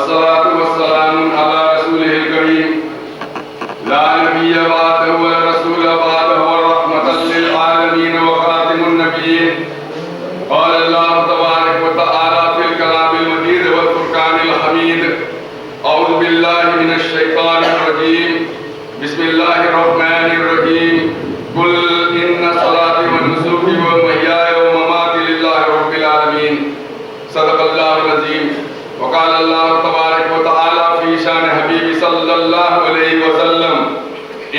والصلاة والسلام على رسوله الكريم لا نبي بعده ولا رسول بعده ورحمة للعالمين وخاتم النبيين. قال الله تبارك وتعالى في الكلام المجيد والفرقان الحميد: أعوذ بالله من الشيطان الرجيم. بسم الله الرحمن الرحيم. قل إن صلاتي ونسكي ومحياي ومماتي لله رب العالمين. صدق الله العظيم. وقال الله تبارك وتعالى في شان حبيب صلى الله عليه وسلم: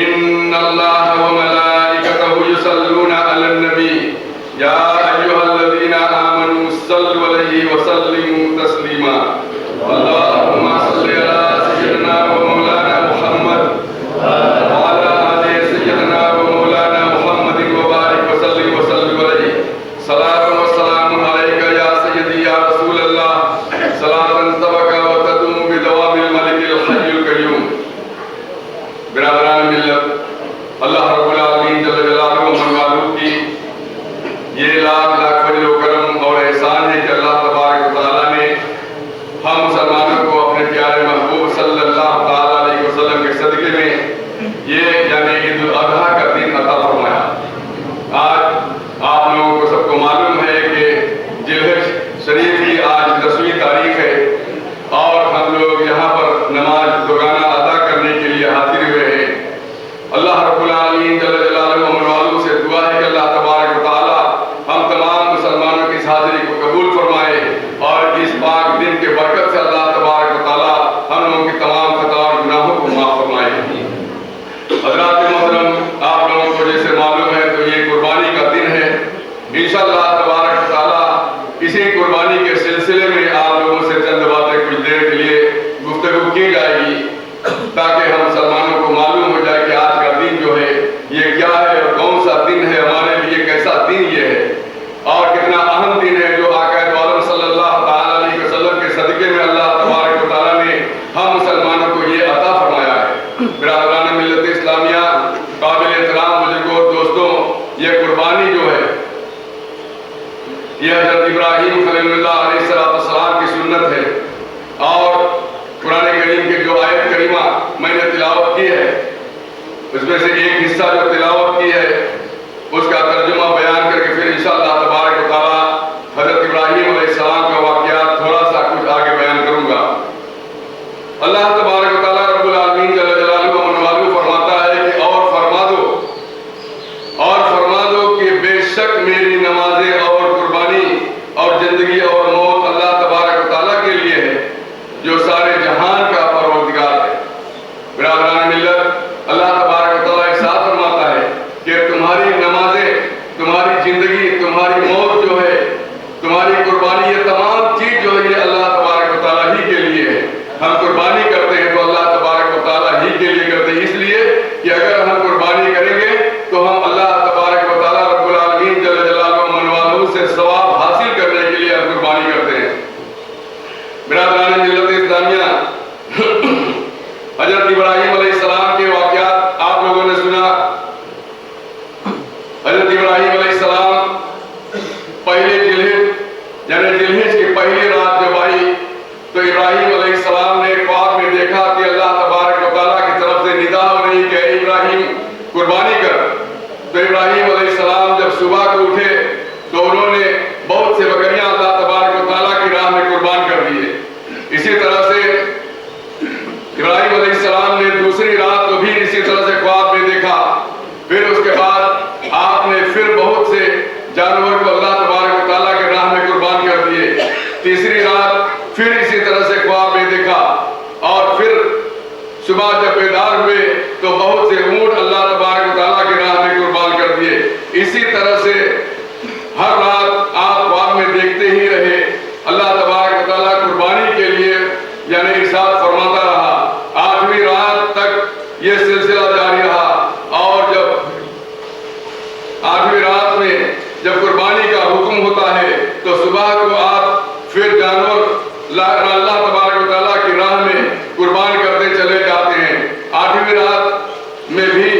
إن الله وملائكته يصلون على النبي يا أيها الذين آمنوا صلوا عليه وسلموا تسليما. اللهم صل على سيدنا ومولانا محمد وعلى آل سيدنا ومولانا محمد وبارك وسلم عليه. صلاة والسلام عليك يا سيدي يا رسول الله، صلاة تبقى وتدوم بدوام الملك الحي القيوم. برادران ملت، اللہ رب العالمین جل جلالہ و منوالو کی یہ لاکھ لاکھ فضل و کرم اور احسان ہے کہ اللہ تبارک و تعالیٰ نے ہم مسلمانوں کو اپنے پیارے محبوب صلی اللہ تعالیٰ علیہ وسلم کے صدقے میں یہ یعنی عید الاضحیٰ کا دن عطا فرمایا. آج آپ لوگوں کو سب کو معلوم ہے کہ ذی الحجہ شریف کی آج 10ویں تاریخ ہے اور ہم لوگ یہاں پر نماز دوگانہ ادا کرنے کے لیے حاضر ہوئے ہیں. اللہ رب العالمین جل جلالہ و منوالو سے دعا ہے کہ اللہ تبارک و تعالیٰ ہم تمام مسلمانوں کی اس حاضری کو قبول فرمائے اور اس پاک دن کے برکت سے اللہ تبارک و تعالیٰ ہم لوگوں کی تمام خطا اور گناہوں کو معاف فرمائے. حضرات محترم، آپ لوگوں کو جیسے معلوم ہے تو یہ قربانی کا دن ہے. انشاءاللہ تبارک و تعالیٰ اسی قربانی کے سلسلے میں آپ لوگوں سے چند باتیں کچھ دیر کے لیے گفتگو کی جائے گی تاکہ ہم مسلمانوں کو معلوم ہو جائے کہ آج کا دن جو ہے یہ کیا ہے اور کون سا دن ہے ہمارے لیے، کیسا دن یہ ہے اور کتنا اہم دن ہے جو آقا عالم صلی اللہ تعالیٰ علیہ وسلم کے صدقے میں اللہ تبارک و تعالیٰ نے ہم مسلمانوں کو یہ عطا فرمایا ہے. برادران ملت اسلامیہ، قابل احترام بزرگوں اور دوستوں، یہ قربانی جو ہے یہ حضرت ابراہیم خلیل اللہ علیہ السلام کی سنت ہے اور قرآن کریم کے جو آیت کریمہ میں نے تلاوت کی ہے اس میں سے ایک حصہ جو تلاوت کی ہے اس کا ترجمہ بیان کر کے پھر انشاءاللہ تبارک و تعالیٰ حضرت ابراہیم علیہ السلام کا واقعات تھوڑا سا کچھ آگے بیان کروں گا. اللہ تبارک و تعالیٰ رب العالمین جل جلالہ و منوالو فرماتا ہے کہ اور فرما دو کہ بے شک میری نمازیں اور قربانی اور زندگی اور موت اللہ تبارک و تعالیٰ کے لیے ہے جو سارے جہان کا پروردگار ہے. برادران ملت، اللہ تبارک و تعالیٰ ارشاد فرماتا ہے کہ تمہاری نمازیں، تمہاری زندگی، تمہاری موت جو ہے، تمہاری قربانی، یہ تمام چیز جو ہے یہ اللہ تبارک و تعالیٰ ہی کے لیے ہے. ہم قربانی کرتے ہیں تو اللہ تبارک و تعالیٰ ہی کے لیے کرتے ہیں، اس لیے کہ اگر ہم قربانی کریں گے تو ہم اللہ تبارک و تعالیٰ رب العالمین جل جلالہ و منوالو سے ثواب حاصل کرنے کے لیے ہم قربانی کرتے ہیں. برادران ملت اسلامیہ، حضرت ابراہیم علیہ السلام کے واقعات آپ لوگوں نے سنا. حضرت ابراہیم علیہ السلام پہلے ذی الحجہ کی پہلی رات جب آئی تو ابراہیم علیہ السلام نے خواب میں دیکھا کہ اللہ تبارک و تعالیٰ کی طرف سے ندا ہو رہی کہ اے ابراہیم قربانی کر. تو ابراہیم علیہ السلام جب صبح کو اٹھے تو انہوں نے بہت سے بکریاں اللہ تبارک و تعالیٰ کی راہ میں قربان کر دیے. اسی طرح سے ابراہیم علیہ السلام نے دوسری رات کو بھی اسی طرح سے خواب میں دیکھا. پھر اس کے بعد آپ نے پھر بہت سے جانور کو اللہ تبارک و تعالیٰ کے راہ میں قربان کر دیے. تیسری رات پھر اسی طرح سے خواب میں دیکھا اور پھر صبح جب بیدار ہوئے تو بہت سے اونٹ اللہ تبارک و تعالیٰ کے راہ میں قربان کر دیے. اسی طرح سے ہر رات آپ خواب میں دیکھتے ہی رہے. اللہ تبارک و تعالیٰ قربانی کے لیے یعنی ارشاد فرماتا رہا. 8ویں رات تک یہ سلسلہ جاری رہا اور جب 8ویں رات میں جب قربانی کا حکم ہوتا ہے تو صبح کو آپ پھر جانور اللہ تبارک و تعالیٰ کی راہ میں قربان کرتے چلے جاتے ہیں. 8ویں رات میں بھی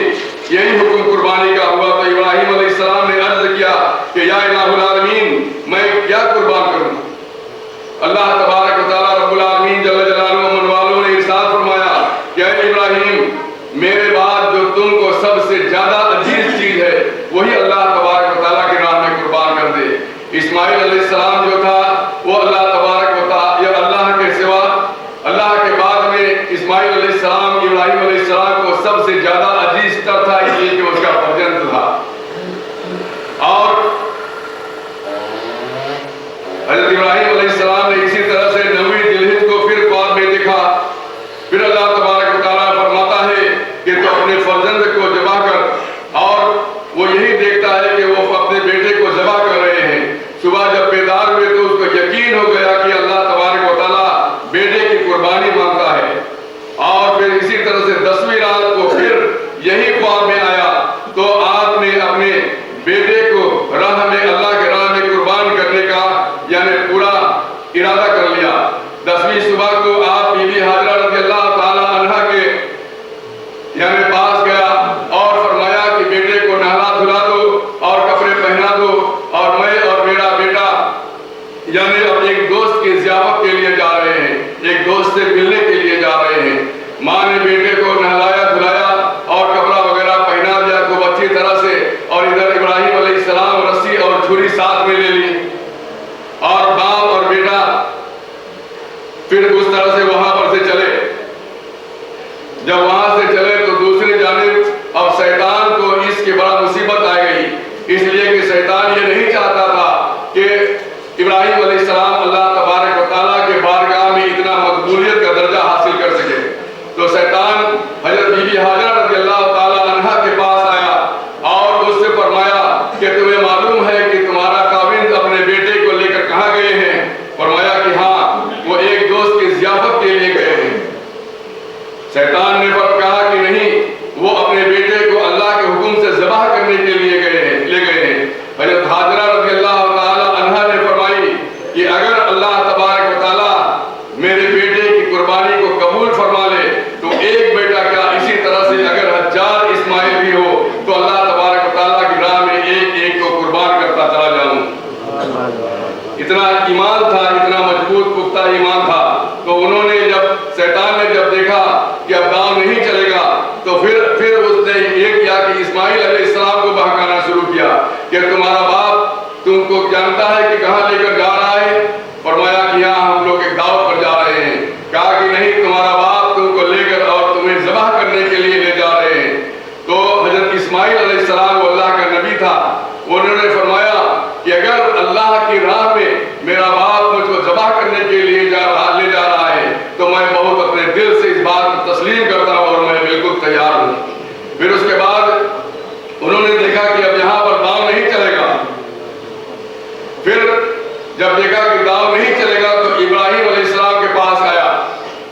اس طرح سے وہاں پر سے چلے. جب وہاں سے چلے تو دوسری جانب اب شیطان کو اس کی بڑا مصیبت آ گئی، اس لیے کہ شیطان یہ نہیں چاہتا تھا کہ ابراہیم علیہ السلام اللہ تبارک و تعالیٰ کے بارگاہ میں اتنا مقبولیت کا درجہ حاصل کر سکے. تو شیطان حضرت بی بی ہاجرہ رضی اللہ تعالیٰ عنہا کے پاس آیا اور اس سے فرمایا کہ تمہیں معلوم ہے کہ تمہارا خاوند اپنے بیٹے کو لے کر کہاں گئے ہیں؟ فرمایا کہ ہاں، وہ ایک دوست کی ضیافت کے لیے گئے ہیں. شیطان نے کہا کہ نہیں، وہ اپنے بیٹے کو اللہ کے حکم سے ذبح کرنے کے لیے لے گئے ہیں. حضرت ہاجرہ رضی اللہ تعالیٰ عنہا نے فرمائی کہ اگر اللہ تبارک و تعالیٰ میرے بیٹے کی قربانی کو قبول فرما لے تو ایک بیٹا کیا، اسی طرح سے اگر 1000 اسماعیل بھی ہو تو اللہ تبارک و تعالیٰ کی راہ میں ایک ایک کو قربان کرتا چلا جاؤں. اتنا ایمان تھا، اتنا مضبوط پختہ ایمان تھا. تو انہوں نے شیطان نے جب دیکھا کہ اب داؤ نہیں چلے گا تو پھر اس نے یہ کیا کہ اسماعیل علیہ السلام کو بہکانا شروع کیا کہ تمہارا باپ تم کو جانتا ہے کہ کہاں لے کر جا رہا ہے؟ فرمایا کہ یہاں ہم لوگ ایک دعوت پر جا رہے ہیں. کہا کہ نہیں، تمہارا باپ تم کو لے کر اور تمہیں ذبح کرنے کے لیے لے جا رہے ہیں. تو حضرت اسماعیل علیہ السلام وہ اللہ کا نبی تھا، انہوں نے فرمایا کہ اگر اللہ کی راہ میں میرا باپ مجھ کو ذبح کرنے کے لیے لے جا رہا ہے تو میں بہت اپنے دل سے اس بات کو تسلیم کرتا ہوں اور میں بالکل تیار ہوں. پھر اس کے بعد انہوں نے دیکھا کہ اب یہاں پر داؤ نہیں چلے گا. پھر جب دیکھا کہ داؤ نہیں چلے گا تو ابراہیم علیہ السلام کے پاس آیا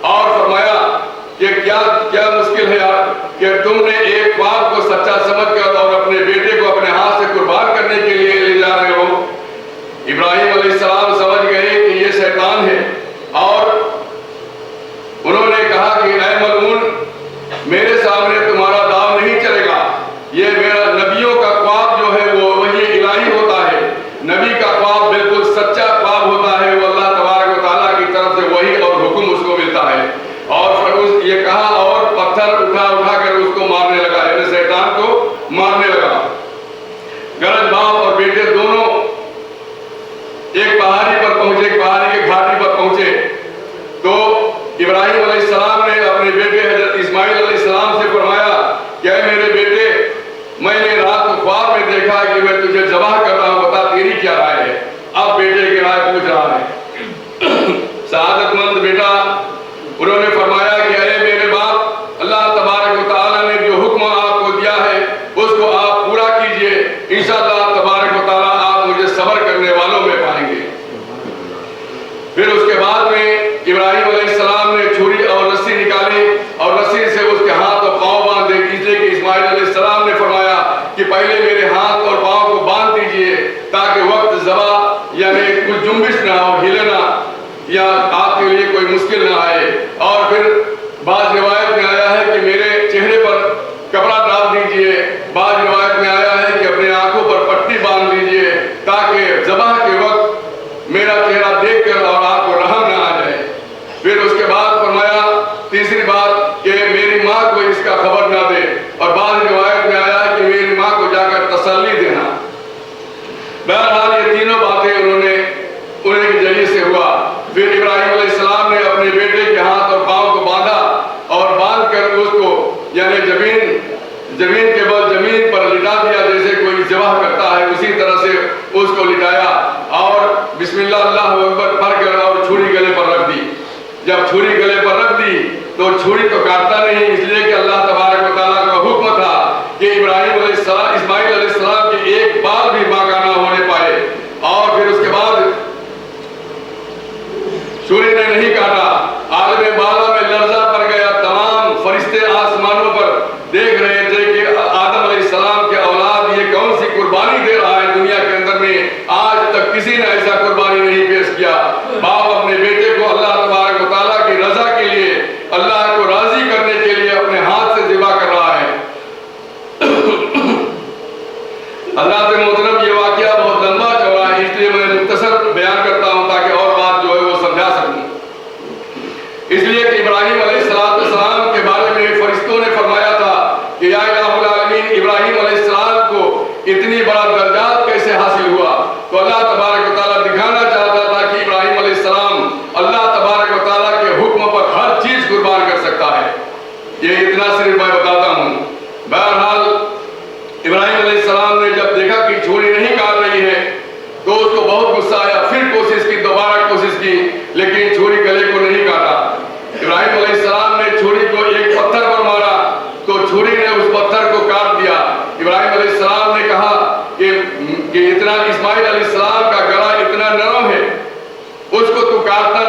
اور فرمایا کہ کیا مشکل ہے یار کہ تم نے ایک باپ کو سچا سمجھ کر اور اپنے بیٹے کو اپنے ہاتھ سے قربان کرنے کے لیے لے جا رہے ہو. ابراہیم علیہ السلام سمجھ گئے کہ یہ شیطان ہے اور انہوں نے کہا کہ اے ملعون، میرے سامنے تمہارا داؤ نہیں چلے گا. یہ میرا نبیوں کا خواب جو ہے وہ وحی الہی ہوتا ہے. نبی کا خواب بالکل سچا خواب ہوتا ہے، وہ اللہ تبارک و تعالیٰ کی طرف سے وحی اور حکم اس کو ملتا ہے. اور پھر یہ کہا اور پتھر اٹھا کر اس کو مارنے لگا، یعنی شیطان کو مارنے لگا. گرج باپ اور بیٹے دونوں ایک پہاڑی پر پہنچے، ایک پہاڑی کے گھاٹی پر پہنچے. تو ابراہیم علیہ السلام نے اپنے بیٹے حضرت اسماعیل علیہ السلام سے فرمایا کہ اے میرے بیٹے، میں نے رات کو خواب میں دیکھا کہ میں تجھے ذبح کر رہا ہوں، بتا تیری کیا رائے ہے؟ اب بیٹے کی رائے پوچھ رہا ہے. سعادت مند بیٹا، انہوں نے فرمایا کہ اے میرے باپ، اللہ تبارک و تعالیٰ نے جو حکم آپ کو دیا ہے اس کو آپ پورا کیجئے، انشاءاللہ تبارک و تعالیٰ آپ مجھے صبر کرنے والوں میں پائیں گے. پھر اس کے بعد میں ابراہیم علیہ السلام نے چھری اور رسی نکالی اور رسی سے اس کے ہاتھ اور پاؤں باندھ دے دیجیے کہ اسماعیل علیہ السلام نے فرمایا کہ پہلے میرے ہاتھ اور پاؤں کو باندھ دیجیے تاکہ وقت ذبح یعنی کچھ جنبش نہ ہو، ہلنا یا آپ کے لیے کوئی مشکل نہ آئے. اور پھر بعض روایت میں آیا ہے کہ میرے چہرے پر کپڑا ڈال دیجیے، بعض روایت میں آیا ہے کہ اپنے آنکھوں پر پٹی باندھ دیجیے تاکہ ذبح کے وقت میرا چہرہ دیکھ کر اور آپ کو رحم نہ آ جائے. پھر اس کے بعد فرمایا تیسری بات کہ میری ماں کو اس کا خبر نہ دے، اور بعض روایت میں آیا ہے کہ میری ماں کو جا کر تسلی دینا. بہرحال یہ تینوں باتیں انہیں کے ذریعے سے ہوا. پھر ابراہیم علیہ السلام نے اپنے بیٹے کے ہاتھ اور پاؤں کو باندھا اور باندھ کر اس کو یعنی زمین کے بل زمین پر لٹا دیا، جیسے کوئی ذبح کرتا ہے اسی طرح سے اس کو لٹایا اور بسم اللہ اللہ اکبر پڑھ کر اور چھری گلے پر رکھ دی. جب چھری گلے پر رکھ دی تو چھری تو کاٹتا نہیں، اس لیے کہ اللہ تبارک و تعالیٰ کا حکم تھا کہ ابراہیم علیہ السلام اسماعیل علیہ السلام کے ایک بال بھی باقی نہ ہونے پائے. اور پھر اس کے بعد چھری نے نہیں کاٹا، عالم بالا میں لرزہ پڑ گیا. تمام فرشتے آسمانوں پر دیکھ رہے تھے کہ آدم علیہ السلام کے اولاد یہ کون سی قربانی دے رہا ہے دنیا کے اندر میں. آج تک کسی نے ایسا قربانی نہیں پیش کیا. باپ اپنے بیٹے کو اللہ تبارک و تعالیٰ کی رضا کے لیے، اللہ کو راضی کرنے کے لیے اپنے ہاتھ سے ذبح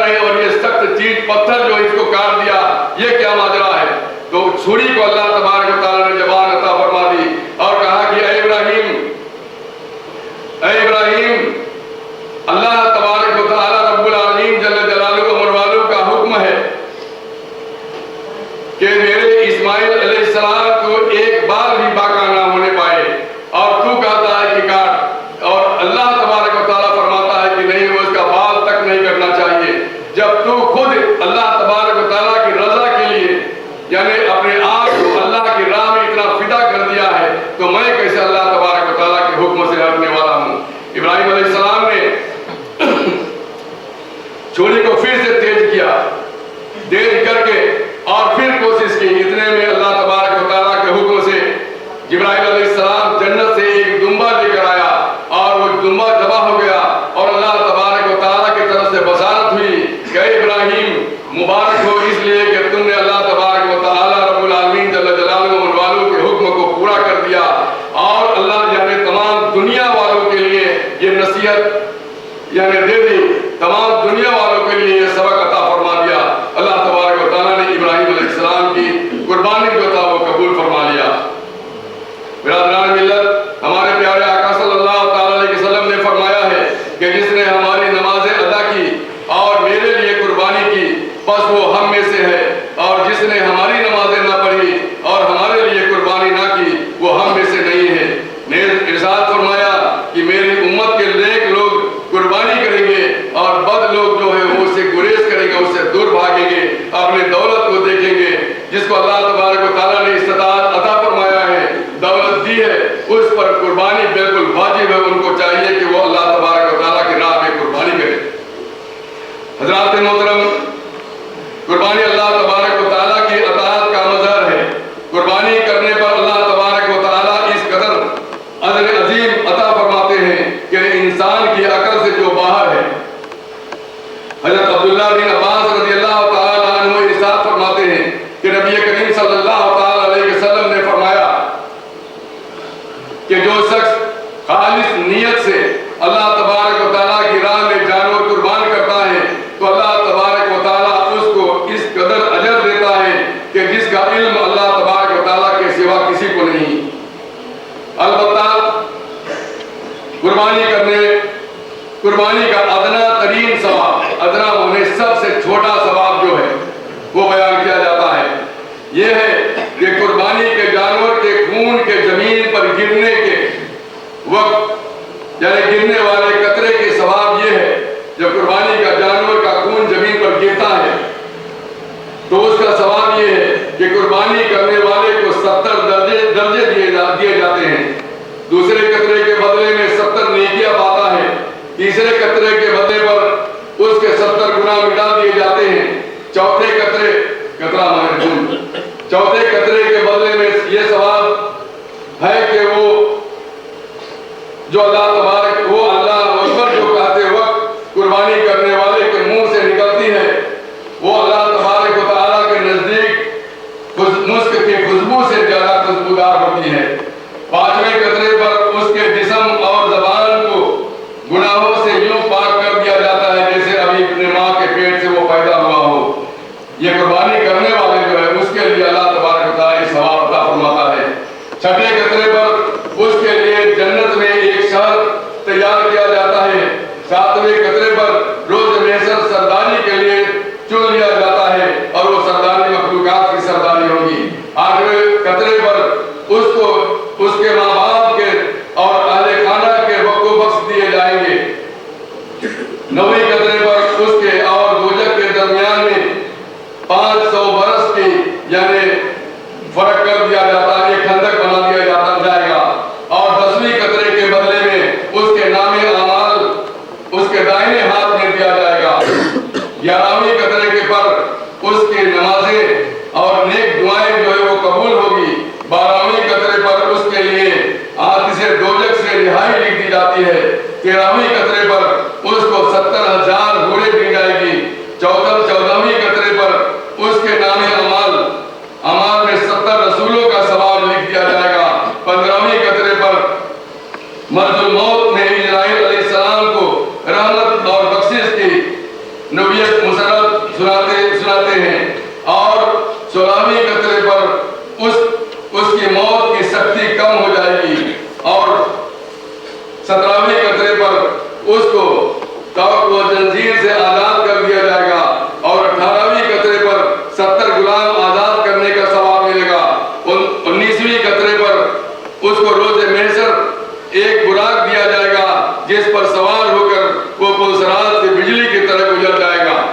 رہے اور یہ سخت چیز پتھر جو اس کو کاٹ دیا، یہ کیا ماجرا ہے؟ تو چھری کو اللہ تبارک و تعالیٰ نے زبان عطا فرما دی اور کہا کہ اے ابراہیم، اللہ تبارک و تعالیٰ رب العالمین جل جلالہ و والو کا حکم ہے کہ میرے اسماعیل علیہ السلام کو ایک بال بھی باقی نہ ہونے پائے، اور تو کہتا ہے کہ کاٹ، اور اللہ تبارک و تعالیٰ فرماتا ہے کہ نہیں، وہ اس کا بال تک نہیں کرنا چاہیے۔ جب تو خود اللہ تبارک و تعالیٰ کی رضا کے لیے یعنی اپنے آپ کو اللہ کی راہ میں اتنا فدا کر دیا ہے، تو میں کیسے اللہ تبارک و تعالیٰ کے حکم سے ہٹنے والا ہوں؟ ابراہیم علیہ السلام نے چھری کو پھر سے تیز کر کے اور پھر کوشش کی۔ اتنے میں اللہ تبارک و تعالیٰ کے حکم سے جبرائیل علیہ السلام جنت سے ایک دمبا لے کر آیا اور وہ دمبا ذبح ہو گیا، اور اللہ تبارک و تعالیٰ کی طرف سے بشارت ہوئی کہ ابراہیم مبارک ہو، اس لیے کہ تم نے اللہ تبارک و تعالیٰ رب العالمین جل جلالہ والو کے حکم کو پورا کر دیا، اور اللہ یعنی تمام دنیا والوں کے لیے یہ نصیحت یعنی دے دی، تمام دنیا والوں کے لیے یہ سبق عطا فرما دیا۔ اللہ تبارک و تعالیٰ نے ابراہیم علیہ السلام کی قربانی جو تھا وہ قبول فرما لیا۔ برادران ملت، ہمارے پیارے آقا صلی اللہ تعالیٰ علیہ وسلم نے فرمایا ہے کہ جس نے ہماری نمازیں ادا کی اور میرے لیے قربانی کی، بس وہ ہم میں سے ہے، اور جس نے ہماری نمازیں نہ پڑھی اور ہمارے لیے قربانی نہ کی، وہ ہم میں سے نہیں ہے۔ نیز ارشاد فرمایا کہ میری امت کے نیک لوگ قربانی کریں گے اور بد لوگ جو ہے وہ اس سے گریز کریں گے، اس سے دور بھاگیں گے، اپنے دولت کو دیکھیں گے۔ جس کو اللہ تبارک و تعالیٰ نے استطاعت عطا فرمایا ہے، دولت دی ہے، اس پر قربانی بالکل واجب ہے، ان کو چاہیے کہ وہ اللہ تبارک و تعالیٰ کی راہ میں قربانی کرے۔ حضرات محترم، قربانی اللہ تبارک و تعالیٰ کی اطاعت کا مظہر ہے۔ قربانی کرنے پر اللہ تبارک و تعالیٰ اس قدر اجر عظیم عطا فرماتے ہیں کہ انسان کی عقل سے جو باہر ہے۔ حضرت عبداللہ بن عباس رضی اللہ تعالیٰ عنہ ارشاد فرماتے ہیں کہ نبی کریم صلی اللہ تعالیٰ علیہ وسلم نے فرمایا کہ جو شخص خالص نیت سے اللہ تبارک و تعالیٰ کی راہ میں جانور قربان کرتا ہے تو اللہ تبارک و تعالیٰ اس کو اس قدر اجر دیتا ہے کہ جس کا علم اللہ تبارک و تعالیٰ کے سوا کسی کو نہیں۔ البتہ قربانی کا ادنا ترین ثواب، ادنا ہونے سب سے چھوٹا ثواب جو ہے وہ بیان کیا جاتا ہے، یہ ہے کہ قربانی کے جانور کے خون کے زمین پر گرنے کے وقت یعنی گرنے والے قطرے کے ثواب یہ ہے، جب قربانی کا جانور کا خون زمین پر گرتا ہے تو اس کا ثواب یہ ہے کہ قربانی کرنے والے کو 70 درجے دیے جاتے ہیں۔ دوسرے قطرے کے بدلے میں 70 نیکیاں پاتا ہے، تیسرے قطرے کے بدلے پر اس کے 70 گنا مٹا دیے جاتے ہیں، چوتھے قطرے کے بدلے میں یہ ثواب ہے کہ وہ جو اللہ تبارک وہ اللہ اکبر جو کہتے وقت قربانی کرنے والے کے منہ سے نکلتی ہے، وہ اللہ تبارک و تعالیٰ کے نزدیک مسک کی خوشبو سے زیادہ خوشبودار ہوتی ہے۔ پانچویں قطرے پر اس کے جسم اور زبان کو گناہوں سے یوں پاک کر دیا جاتا ہے جیسے ابھی اپنے ماں کے پیٹ سے وہ پیدا ہوا ہو۔ یہ قربانی کرنے والے جو ہے اس کے لیے اللہ تبارک و تعالیٰ ثواب عطا فرماتا ہے۔ چھٹے قطرے پر اس کے لیے جنت میں ایک شہر تیار کیا جاتا ہے۔ ساتویں قطرے پر روز محشر سرداری کے لیے چن لیا جاتا ہے اور وہ سرداری مخلوقات کی سرداری ہوگی۔ آٹھویں قطرے پر اس کے ماں باپ کے اور اہل خانہ کے حقوق بخش دیے جائیں گے۔ نویں قطرے پر اس کے اور دوزخ کے درمیان میں 500 برس کی یعنی فرق کر دیا جاتا ہے، ایک خندق بنا دیا جائے گا۔ اور 10ویں قطرے کے بدلے میں اس کے نام اعمال اس کے دائیں ہاتھ میں دیا جائے گا۔ 11ویں قطرے کے پر اس کی نمازیں اور نیک دعائیں جو ہے وہ قبول ہوگی۔ 12ویں قطرے پر اس کے لیے آتش دوزخ سے رہائی لکھ دی جاتی ہے۔ 13ویں قطرے پر اس کو 70,000 گھوڑے دی جائے گی۔ 14ویں قطرے پر اس کے نام اعمال میں 70 رسولوں کا ثواب لکھ دیا جائے گا۔ 15ویں قطرے پر مرض الموت میں اسرائیل علیہ السلام کو رحمت اور بخشش کی نبوت 70 غلام آزاد کرنے کا ثواب ملے گا۔ 19ویں قطرے پر اس کو روز محشر ایک براق دیا جائے گا جس پر سوار ہو کر وہ پلسرات سے بجلی کی طرح گزر جائے گا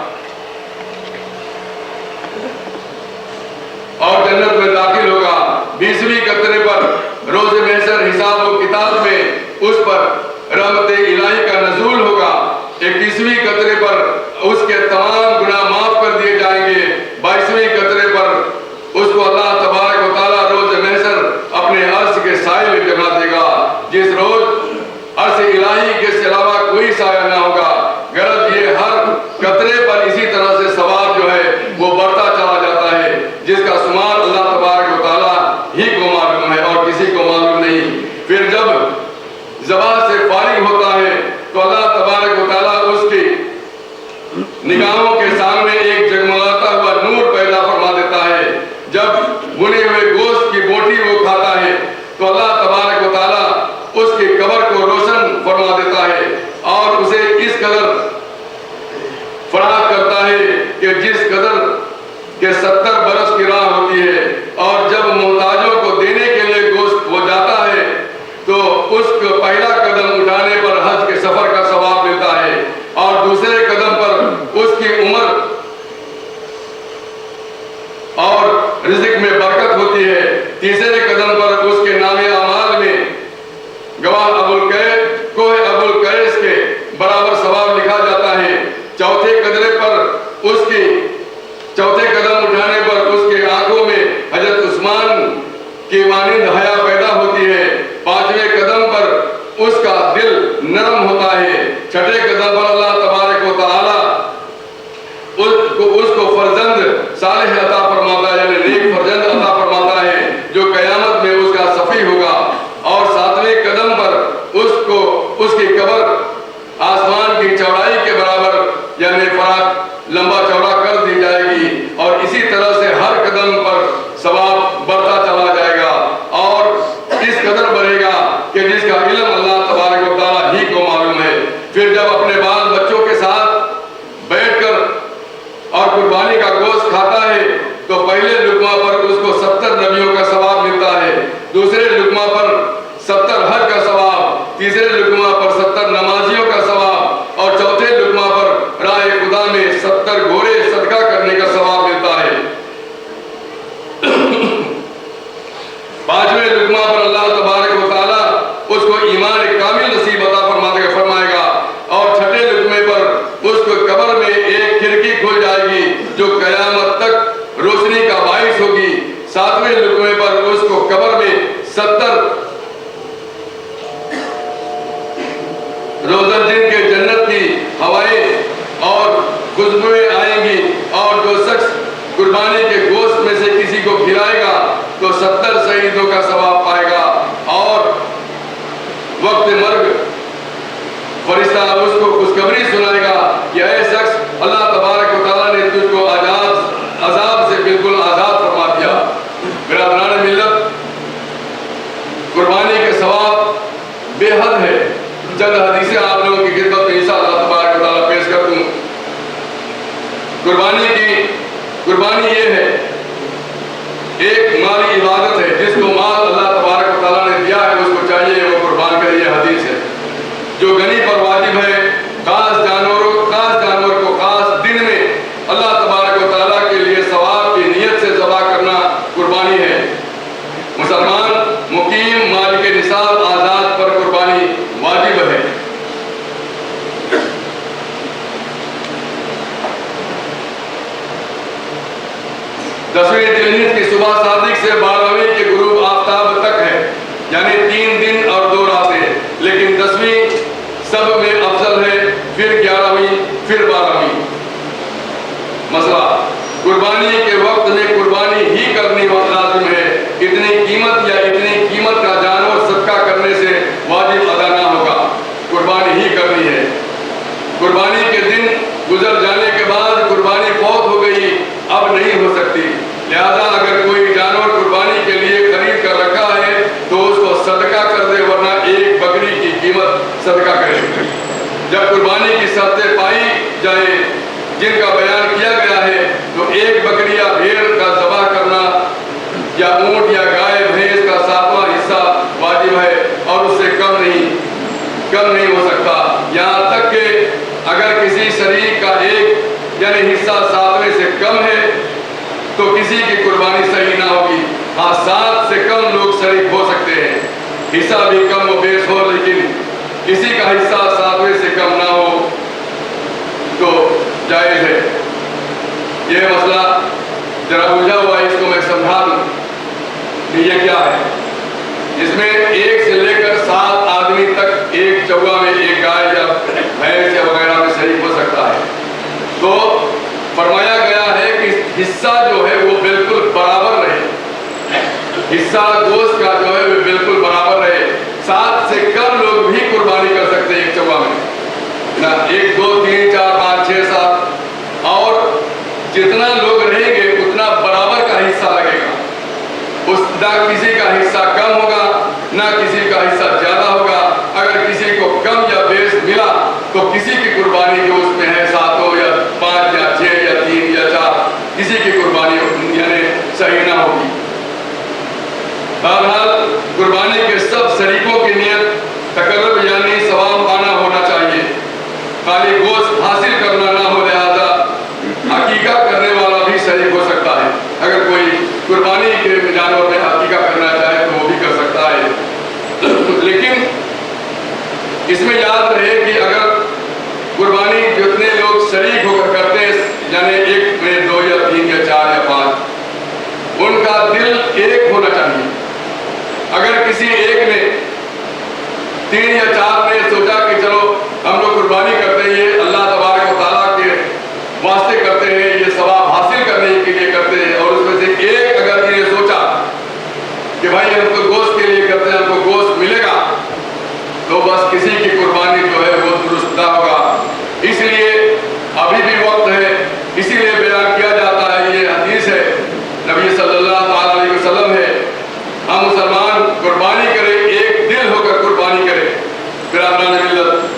اور جنت میں داخل ہوگا۔ 20ویں قطرے پر روز محشر حساب و کتاب میں اس پر رحمت الہی کا نزول ہوگا۔ 21ویں قطرے پر اس کے تمام گناہ معاف کر دیے جائیں گے۔ 22ویں قطرے پر اس کو اللہ تبارک و تعالیٰ روز محشر اپنے عرش کے سائے میں جما دے گا، جس روز عرش الہی کے علاوہ کوئی سایہ نہ ہوگا۔ غرض یہ ہر قطرے پر اسی طرح سے ثواب جو ہے وہ بڑھتا چلا جاتا ہے، جس کا شمار اللہ تبارک و تعالیٰ ہی کو معلوم ہے اور کسی کو معلوم نہیں۔ پھر جب زوال سے فارغ ہوتا ہے تو اللہ تبارک و تعالیٰ اس کی نگاہوں کے سامنے ایک جگمگاتا ہوا نور پیدا فرما دیتا ہے۔ جب بنے ہوئے گوشت کی بوٹی وہ کھاتا ہے تو اللہ تبارک و تعالیٰ اس کی قبر کو روشن فرما دیتا ہے اور اسے اس قدر فراغ کرتا ہے کہ جس قدر کہ 70 برس کی راہ ہوتی ہے، اور جب محتاجوں کو دینے کے لیے گوشت ہو جاتا ہے تو اس کو پہلا قدم اٹھانے پر حج کے سفر کا ثواب ملتا ہے، اور دوسرے قدم پر اس کی عمر اور رزق میں برکت ہوتی ہے، تیسرے قدم پر اس کے نام اعمال میں گواہ کوہ ابو القیس کے برابر ثواب لکھا جاتا ہے۔ چوتھے قدم اٹھانے پر اس کے آنکھوں میں حضرت عثمان کی مانند حیا پیدا ہوتی ہے۔ 5ویں قدم پر اس کا دل نرم ہوتا ہے۔ 6ٹھے قدم پر اللہ تبارک و تعالیٰ اس کو فرزند صالح عطا فرماتا ہے، یعنی نیک فرزند عطا فرماتا ہے جو قیامت میں اس کا صفی ہوگا، اور 7ویں قدم پر اس کی قبر آسمان کی چوڑائی کے برابر یعنی فراق لمبا چوڑا کر دی جائے گی، اور اسی طرح سے ہر قدم پر ثواب بڑھتا چلا جائے گا اور اس قدر بڑھے گا کہ جس کا علم اللہ تبارک و تعالیٰ ہی کو معلوم ہے۔ پھر جب اپنے بال بچوں کے ساتھ بیٹھ کر اور قربانی کا گوشت کھاتا ہے تو پہلے لقمہ پر اس کو 70 نبیوں کا ثواب ملتا ہے، دوسرے لقمہ پر 70 حج کا ثواب، تیسرے لقمہ پر 70 نمازیوں کا ثواب، اور چوتھے لقمہ پر راہ خدا میں 70 گھوڑے صدقہ کرنے کا ثواب ملتا ہے۔ 5ویں لقمہ پر اللہ تبارک و تعالیٰ اس کو ایمان کامل نصیب عطا فرمائے گا، اور 6ٹھے لقمے پر اس کو قبر میں ایک کھڑکی کھل جائے گی جو قیامت تک روشنی کا باعث ہوگی۔ 7ویں لقمے پر اس کو قبر میں 70 روزن جن کے جنت کی ہوائیں اور خوشبوئیں آئیں گی، اور جو شخص قربانی کے گوشت میں سے کسی کو کھلائے گا تو 70 شہیدوں کا ثواب پائے گا، اور وقت مرگ فرشتہ اس کو خوشخبری سنائے گا کہ اے شخص اللہ تبارک و تعالیٰ نے تجھ کو عذاب سے بالکل آزاد فرما دیا۔ برادران ملت، قربانی کے ثواب بے حد ہے۔ چند حدیثیں آپ لوگوں کی خدمت میں انشاءاللہ تبارک و تعالیٰ پیش کر دوں۔ قربانی یہ ہے، ایک مالی عبادت ہے، جس کو مال اللہ تبارک و تعالیٰ نے دیا ہے اس کو چاہیے وہ قربان کرے۔ یہ حدیث ہے جو غنی پر واجب ہے خاص جانور کو خاص دن میں اللہ تبارک و تعالیٰ کے لیے ثواب کی نیت سے ذبح کرنا قربانی ہے۔ مسلمان مقیم مالک نصاب آزاد پر قربانی واجب ہے۔ دسویں دن کی صبح صادق سے 12ویں کے غروب آفتاب تک ہے، یعنی 3 دن اور 2 راتیں، لیکن 10ویں سب میں افضل ہے، پھر 11ویں، پھر 12ویں۔ مسئلہ قربانی کے وقت میں قربانی ہی کرنی لازم ہے، اتنی قیمت یا اتنی قیمت کا جانور صدقہ کرنے سے واجب ادا نہ ہوگا، قربانی ہی کرنی ہے۔ قربانی کے دن گزر جانے کے بعد قربانی فوت ہو گئی، اب نہیں ہو سکتی، لہذا اگر کوئی جانور قربانی کے لیے خرید کر رکھا ہے تو اس کو صدقہ کر دے، ورنہ ایک بکری کی قیمت صدقہ کرے۔ جب قربانی کی شرطیں پائی جائیں جن کا بیان کیا گیا ہے تو ایک بکری یا بھیڑ اونٹ یا گائے بھینس کا 7واں حصہ واجب ہے اور اس سے کم نہیں ہو سکتا. یہاں تک کہ اگر کسی شریک کا ایک یعنی حصہ 7ویں سے کم ہے تو کسی کی قربانی صحیح نہ ہوگی. ہاں 7 سے کم لوگ شریک ہو سکتے ہیں, حصہ بھی کم و بیش ہو, لیکن کسی کا حصہ 7ویں سے کم نہ ہو تو جائز ہے. یہ مسئلہ ذرا الجھا ہوا ہے, اس کو میں سمجھا دوں کہ یہ کیا ہے. اس میں 1 سے لے کر 7 آدمی تک ایک چوا میں ایک گائے یا بھینس یا وغیرہ میں شریک ہو سکتا ہے. تو فرمایا گیا ہے کہ حصہ جو ہے وہ بالکل برابر رہے, حصہ گوشت کا جو ہے وہ بالکل برابر رہے. 7 سے کم لوگ بھی قربانی کر سکتے ہیں ایک چوا میں, 1 2 3 4 5 6 7, اور جتنا لوگ رہیں گے اتنا برابر کا حصہ لگے گا. نہ کسی کا حصہ کم ہوگا نہ کسی کا حصہ زیادہ ہوگا. اگر کسی کو کم یا بیش ملا تو کسی کی قربانی جو اس میں ہے 7 ہو یا 5 یا 6 یا 3 یا 4, کسی کی قربانی یعنی صحیح نہ ہوگی. بہرحال قربانی کے سب شریکوں کی نیت تقرب یعنی ثواب پانا ہونا چاہیے, خالی گوشت حاصل کرنا نہ ہو. لہذا عقیقہ کرنے والا بھی شریک ہو سکتا ہے. اگر کوئی قربانی کے جانور میں عقیقہ کرنا چاہے تو وہ بھی کر سکتا ہے. لیکن اس میں یاد رہے کہ اگر قربانی جتنے لوگ شریک ہو کر کرتے ہیں یعنی 1 میں 2 یا 3 یا 4 یا 5, ان کا دل ایک ہونا چاہیے. اگر کسی ایک نے 3 یا 4 نے سوچا کہ چلو ہم لوگ قربانی کرتے ہیں, یہ اللہ تبارک و تعالیٰ کے واسطے کرتے ہیں, یہ ثواب حاصل کرنے کے لیے کرتے ہیں, اور اس میں سے ایک اگر یہ سوچا کہ بھائی ہم تو گوشت کے لیے کرتے ہیں, ہم کو گوشت ملے گا, تو بس کسی کی قربانی جو ہے وہ درست نہ ہوگا. اس لیے ابھی بھی وقت ہے, اسی لیے بیان کیا جاتا ہے. یہ حدیث ہے نبی صلی اللہ علیہ وسلم ہے, ہم مسلمان قربانی کریں, ایک دل ہو کر قربانی کریں. برادران ملت,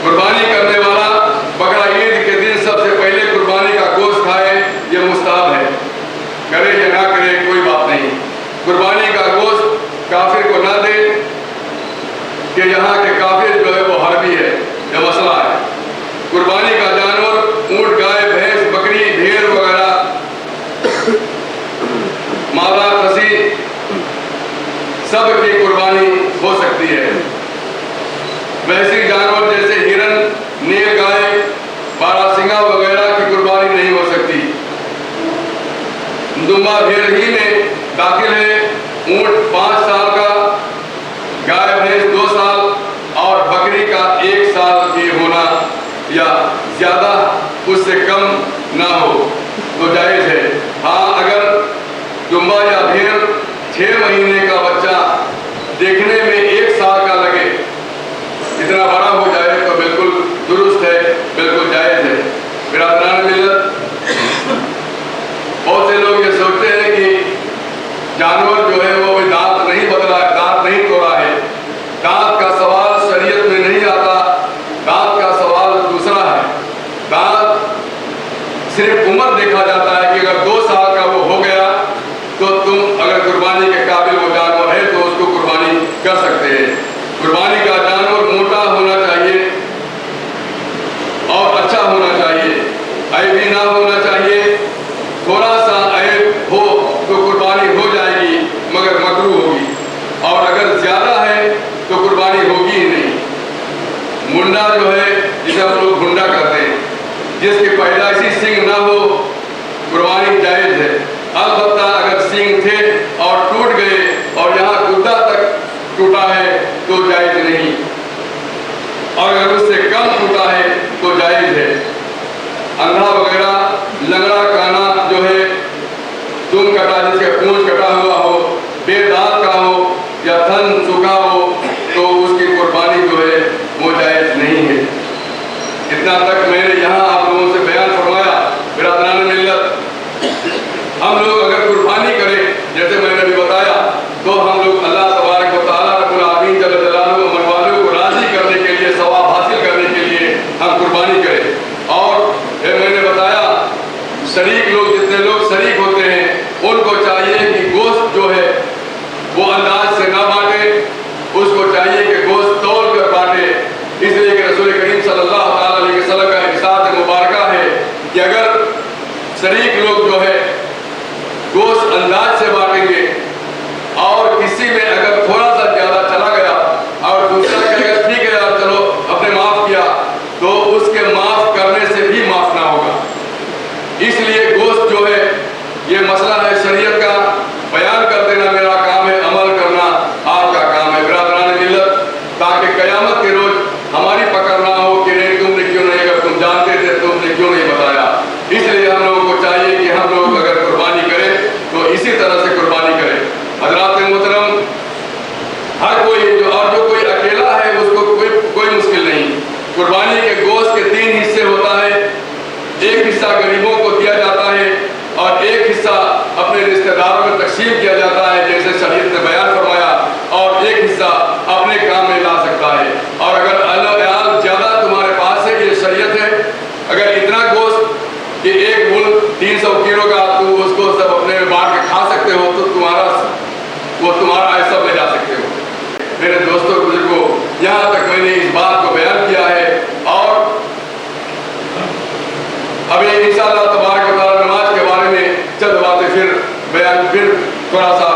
قربانی کرنے والا بقرہ عید کے دن سب سے پہلے قربانی کا گوشت کھائے, یہ مستحب ہے. کرے یا نہ کرے کوئی بات نہیں. قربانی کا گوشت کافر کو نہ دے کہ یہاں کے کافر جو ہے وہ حربی ہے, یہ مسئلہ ہے. قربانی کا جانور اونٹ, گائے, بھینس, بکری, بھیڑ وغیرہ, مادہ, خصی, سب کی قربانی ہو سکتی ہے. ویسی جانور جیسے ہرن, نیل گائے, باراسنگا وغیرہ کی قربانی نہیں ہو سکتی. دمبا بھیڑ ہی میں داخل ہے. اونٹ 5 سال کا, گائے بھینس 2 سال اور بکری کا 1 سال کی ہونا یا زیادہ اس سے کم نہ ہو تو جائز ہے. ہاں اگر دمبا یا بھیڑ 6 مہینے کا بچہ دیکھنے میں 1 سال کا لگے, اتنا بڑا ہو جائے تو بالکل درست ہے, بالکل جائز ہے. برادران ملت, بہت سے لوگ یہ سوچتے ہیں کہ جانور جو ہے وہ دانت نہیں بدلا ہے, دانت نہیں توڑا ہے. دانت کا سوال شریعت میں نہیں آتا, دانت کا سوال دوسرا ہے. دانت صرف عمر دیکھا جاتا ہے کہ اگر 2 سال کا وہ ہو گیا تو تم اگر قربانی کے قابل وہ جانور ہے تو اس کو قربانی کر سکتے ہیں. قربانی کا جانور موٹا ہونا چاہیے اور اچھا ہونا چاہیے, عیبی نہ ہونا چاہیے. تھوڑا سا عیب ہو تو قربانی ہو جائے گی مگر مکروہ ہوگی, اور اگر زیادہ ہے تو قربانی ہوگی ہی نہیں. منڈا جو ہے جسے ہم لوگ گھنڈا کرتے ہیں, جس کی پیدائشی سینگ نہ ہو قربانی جائز ہے. البتہ اگر سینگ تھے اور ٹوٹ گئے اور یہاں گدا تک ٹوٹا ہے تو جائز نہیں, اور اگر اس سے کم ٹوٹا ہے تو جائز ہے. اندھا وغیرہ, لنگڑا کانا جو ہے, دم کٹا جس کا پونچھ کٹا ہوا ہو, بے دانت کا ہو یا تھن سوکھا ہو تو اس کی قربانی جو ہے وہ جائز نہیں ہے. اتنا تک میں نے یہاں آپ لوگوں سے بیان فرمایا. برادران ملت, ہم لوگ اگر قربانی کریں جیسے میں نے بھی بتایا تو ہم لوگ اللہ تبارک و تعالیٰ رب العالمین جل جلالہ و من والہ کو راضی کرنے کے لیے, ثواب حاصل کرنے قیامت کے روز ہماری پکڑ نہ ہو کہ نہیں تم نے کیوں نہیں، اگر تم جانتے تھے تم نے کیوں نہیں بتایا۔ اس لیے ہم لوگوں کو چاہیے کہ ہم لوگ اگر قربانی کریں تو اسی طرح سے قربانی کریں۔ حضرات محترم، ہر کوئی جو کوئی اکیلا ہے اس کو کوئی مشکل نہیں۔ قربانی کے گوشت کے 3 حصے ہوتا ہے، ایک حصہ غریبوں کو دیا جاتا ہے اور ایک حصہ اپنے رشتہ داروں میں تقسیم کیا جاتا ہے جیسے شریعت نے بیان فرمایا، اور ایک حصہ اپنے کام میں لا سکتا ہے۔ اور اگر عیال زیادہ تمہارے پاس ہے، یہ شریعت ہے، اگر اتنا گوشت کہ ایک مل 300 کلو کا تو اس کو سب اپنے میں بانٹ کے کھا سکتے ہو تو تمہارا ایسا لے جا سکتے ہو۔ میرے دوستوں بزرگوں، یہاں تک میں نے اس بات کو بیان کیا ہے، اور ابھی انشاءاللہ تبارک و تعالی نماز کے بارے میں چند باتیں پھر تھوڑا سا